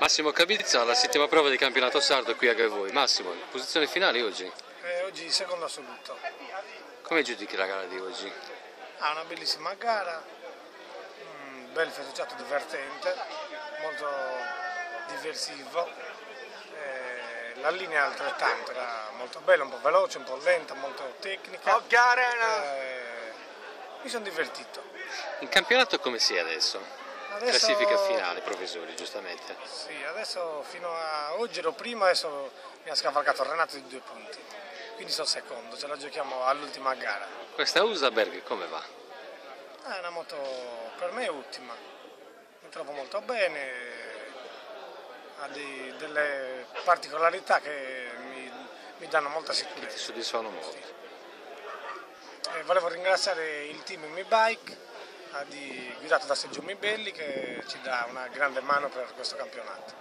Massimo Cabizza, la settima prova del campionato sardo qui a Gavoi. Massimo, posizione finale oggi? Oggi secondo assoluto. Come giudichi la gara di oggi? Una bellissima gara, un bel festeggiato divertente, molto diversivo. La linea altrettanto, era molto bella, un po' veloce, un po' lenta, molto tecnica. Mi sono divertito. In campionato come si è adesso? Classifica finale, professori, giustamente. Sì, adesso fino a oggi ero primo, adesso mi ha scavalcato Renato di 2 punti. Quindi sono secondo, ce la giochiamo all'ultima gara. Questa Usaberg come va? È una moto per me ottima, mi trovo molto bene, ha delle particolarità che mi danno molta sicurezza. Che ti soddisfano molto. Sì. Volevo ringraziare il team Mi Bike, guidato da Sergio Mibelli, che ci dà una grande mano per questo campionato.